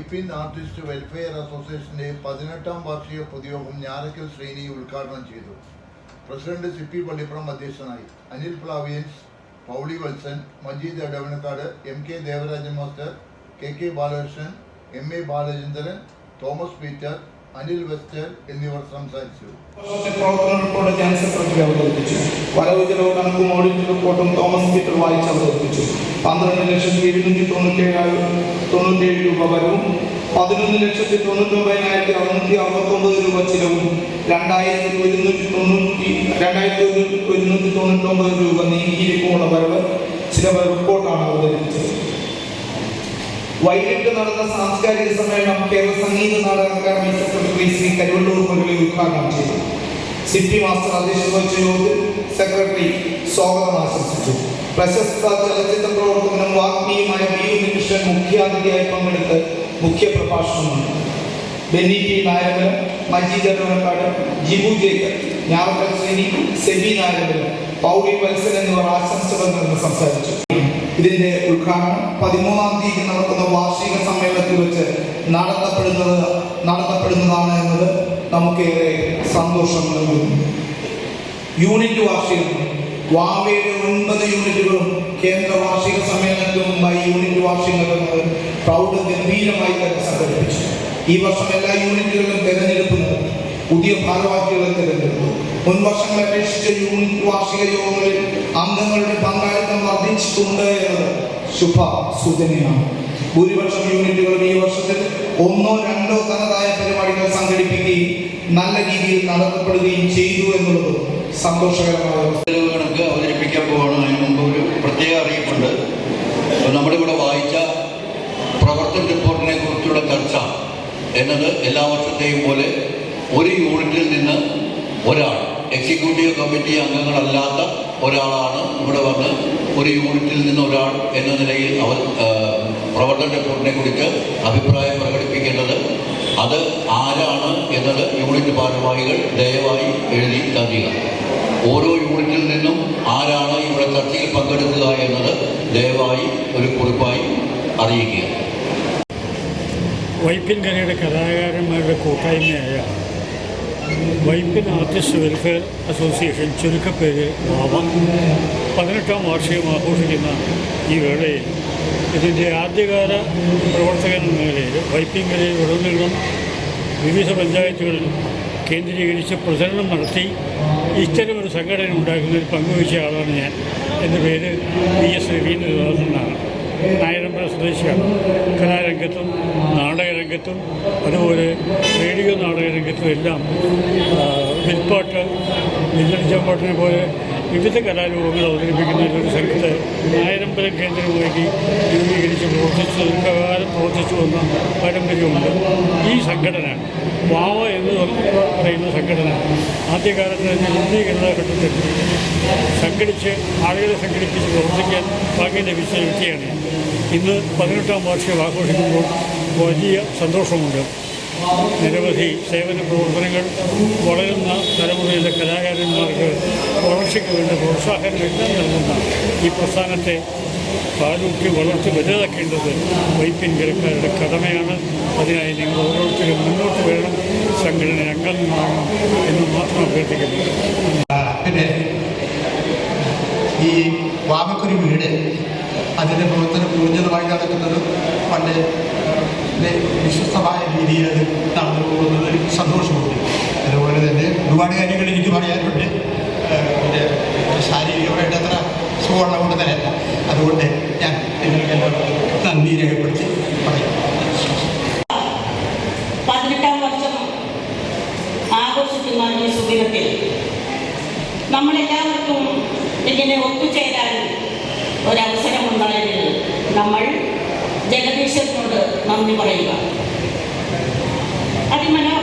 Vypin artist welfare അസോസിയേഷന്റെ 18ാം വാർഷിക പൊതുയോഗം ഞാറക്കൽ ശ്രീനി ഉദ്ഘാടനം ചെയ്തു. പ്രസിഡന്റ് സിപ്പി പള്ളിപ്പുറം അധ്യക്ഷനായി. Anil Plavians, Pauly Valsan, Majeed Edavanakkad, MK Devarajan master, KK Balakrishnan, MA Balachandran, Thomas Peter, Anil Wester എന്നിവർ സംസാരിച്ചു. വരവ് ചെലവ് കണക്കും ഓഡിറ്റ് റിപ്പോർട്ടും തോമസ് പീറ്റർ വായിച്ച് അവതരിപ്പിച്ചു. 12,797,097 രൂപ വരവും 11,99,669 രൂപ ചിലവും 2,199 രൂപ നീക്കിയിരിക്കുമുള്ള വരവ് ചിലവ് റിപ്പോർട്ടാണ് അവതരിപ്പിച്ചത്. വൈകിട്ട് നടന്ന സാംസ്കാരിക സമ്മേളനം കേരള സംഗീത നാടക അക്കാദമി സെക്രട്ടറി ശ്രീ കരുവള്ളൂർ മുരളി ഉദ്ഘാടനം ചെയ്തു. സിപ്പി മാസ്റ്റർ അധ്യക്ഷത വഹിച്ച യോഗത്തിൽ സെക്രട്ടറി സ്വാഗതം ആശംസിച്ചു. പ്രശസ്ത ചലച്ചിത്ര പ്രവർത്തകനും വാഗ്മിയുമായ BU ഉണ്ണികൃഷ്ണൻ മുഖ്യാതിഥിയായി പങ്കെടുത്ത് മുഖ്യപ്രഭാഷണം നടത്തി. ബെന്നി P. നായകൻ, മജീദ് എടവനക്കാട്, ജിബു ജേക്കബ്, ഞാറക്കൽ ശ്രീനി, സെബി നായകൻ, പൗളി വത്സൻ എന്നിവർ ആശംസകൾ നേർന്ന് സംസാരിച്ചു. ഇതിന്റെ ഉദ്ഘാടനം 13ാം തീയതി നടക്കുന്ന വാർഷിക സമ്മേളനത്തിൽ വെച്ച് നടത്തപ്പെടുന്നതാണ് എന്നത് നമുക്കേറെ സന്തോഷം നൽകുന്നു. യൂണിറ്റ് വാർഷികം വാവയുടെ 9 യൂണിറ്റുകളും കേന്ദ്ര വാർഷിക സമ്മേളനത്തിന് മുമ്പായി യൂണിറ്റ് വാർഷികം പ്രൗഢ ഗംഭീരമായി തന്നെ സംഘടിപ്പിച്ചു. ഈ വർഷം എല്ലാ യൂണിറ്റുകളിലും തെരഞ്ഞെടുപ്പ് നടത്തി. പുതിയ ഭാരവാഹികളെ തെരഞ്ഞെടുത്തു. മുൻ വർഷങ്ങളെ അപേക്ഷിച്ച് യൂണിറ്റ് വാർഷിക യോഗങ്ങളിൽ അംഗങ്ങളുടെ പങ്കാളിത്തം വർദ്ധിച്ചിട്ടുണ്ട് എന്നത് ശുഭ സൂചനയാണ്. ഭൂരിപക്ഷം യൂണിറ്റുകളും ഈ വർഷത്തിൽ 1 or 2 തനതായ പരിപാടികൾ സംഘടിപ്പിക്കുകയും നല്ല രീതിയിൽ നടത്തപ്പെടുകയും ചെയ്തു എന്നുള്ളത് സന്തോഷകരമായ കണക്ക് അവതരിപ്പിക്കാൻ പോവാണ്. അതിന് മുമ്പ് ഒരു പ്രത്യേക അറിയിപ്പുണ്ട്. നമ്മുടെ കൂടെ വായിച്ച പ്രവർത്തന റിപ്പോർട്ടിനെ കുറിച്ചുള്ള ചർച്ച എന്നത് എല്ലാ വർഷത്തെയും പോലെ ഒരു യൂണിറ്റിൽ നിന്ന് ഒരാൾ, എക്സിക്യൂട്ടീവ് കമ്മിറ്റി അംഗങ്ങളല്ലാത്ത ഒരാളാണ് ഇവിടെ വന്ന് ഒരു യൂണിറ്റിൽ നിന്ന് ഒരാൾ എന്ന നിലയിൽ പ്രവർത്തന റിപ്പോർട്ടിനെ കുറിച്ച് അഭിപ്രായം പ്രകടിപ്പിക്കേണ്ടത്. അത് ആരാണ് എന്നത് യൂണിറ്റ് ഭാരവാഹികൾ ദയവായി എഴുതി തരിക. ഓരോ യൂണിറ്റിൽ നിന്നും ആരാണ് ഇവിടെ ചർച്ചയിൽ പങ്കെടുക്കുക എന്നത് ദയവായി ഒരു കുറിപ്പായി അറിയിക്കുക. വൈപ്പിൻകരയുടെ കലാകാരന്മാരുടെ കൂട്ടായ്മയായ വൈപ്പിൻ ആർട്ടിസ്റ്റ് വെൽഫെയർ അസോസിയേഷൻ, ചുരുക്കപ്പേര് വാവ, 18ാം വാർഷികം ആഘോഷിക്കുന്ന ഈ വേളയിൽ ഇതിൻ്റെ ആദ്യകാല പ്രവർത്തകൻ എന്ന നിലയിൽ വൈപ്പിൻകരയിൽ ഉടനീളം വിവിധ പഞ്ചായത്തുകളിൽ കേന്ദ്രീകരിച്ച് പ്രചരണം നടത്തി ഇത്തരമൊരു സംഘടന ഉണ്ടാക്കുന്നതിൽ പങ്കുവച്ച ആളാണ് ഞാൻ. എൻ്റെ പേര് PS രവീന്ദ്രനാഥ് എന്നാണ്. നായരമ്പല സ്വദേശിയാണ്. കലാരംഗത്തും നാടകരംഗത്തും അതുപോലെ റേഡിയോ നാടകരംഗത്തും എല്ലാം വിൽപ്പാട്ട്, വില്ലടിച്ചാമ്പാട്ടിനെ പോലെ വിവിധ കലാരൂപങ്ങൾ അവതരിപ്പിക്കുന്ന ഒരു സംഘത്തെ നായരമ്പലം കേന്ദ്രമാക്കി രൂപീകരിച്ച് ദീർഘകാലം പ്രവർത്തിച്ചു വന്ന പാരമ്പര്യമുണ്ട്. ഈ സംഘടന വാവ എന്ന് പറയുന്ന സംഘടന ആദ്യകാലത്ത് തന്നെ ഹിന്ദി കാലഘട്ടത്തിൽ സംഘടിച്ച് ആളുകളെ സംഘടിപ്പിച്ച് പ്രവർത്തിക്കാൻ ഭാഗ്യം ലഭിച്ച വ്യക്തിയാണ്. ഇന്ന് 18ാം വാർഷികം ആഘോഷിക്കുമ്പോൾ വലിയ സന്തോഷമുണ്ട്. നിരവധി സേവന പ്രവർത്തനങ്ങൾ വളരുന്ന തലമുറയിലെ കലാകാരന്മാർക്ക് വളർച്ചയ്ക്ക് വേണ്ട പ്രോത്സാഹനമെല്ലാം നൽകുന്ന ഈ പ്രസ്ഥാനത്തെ പാലൂട്ടി വളർത്തി വലുതാക്കേണ്ടത് വൈപ്പിൻകരക്കാരുടെ കടമയാണ്. അതിനായി നിങ്ങൾ ഓരോരുത്തരും മുന്നോട്ട് വരണം, സംഘടന അംഗങ്ങളാകണം എന്ന് മാത്രം അഭ്യർത്ഥിക്കുന്നു. പിന്നെ ഈ വാവക്കൊരു വീട് അതിൻ്റെ പ്രവർത്തനം ഊർജിതമായി നടക്കുന്നത് വളരെ വിശ്വസ്തമായ രീതിയിൽ അത് നടന്നു പോകുന്നത് സന്തോഷമുണ്ട്. അതുപോലെ തന്നെ ഒരുപാട് കാര്യങ്ങൾ എനിക്ക് പറയാനുണ്ട്. പിന്നെ ശാരീരികമായിട്ട് അത്ര സുഖമുള്ള കൊണ്ട് തന്നെ അതുകൊണ്ട് ഞാൻ നിങ്ങൾക്കെല്ലാം നന്ദി രേഖപ്പെടുത്തി പറയും. 18ാം വർഷം ആഘോഷിക്കുന്ന ഈ സുദിനത്തിൽ നമ്മളെല്ലാവർക്കും ഇങ്ങനെ ഒത്തുചേരാൻ ഒരവസരമുണ്ടായതിൽ നമ്മൾ ജഗദീശനോട് നന്ദി പറയുക. അതിമനോഹരമായ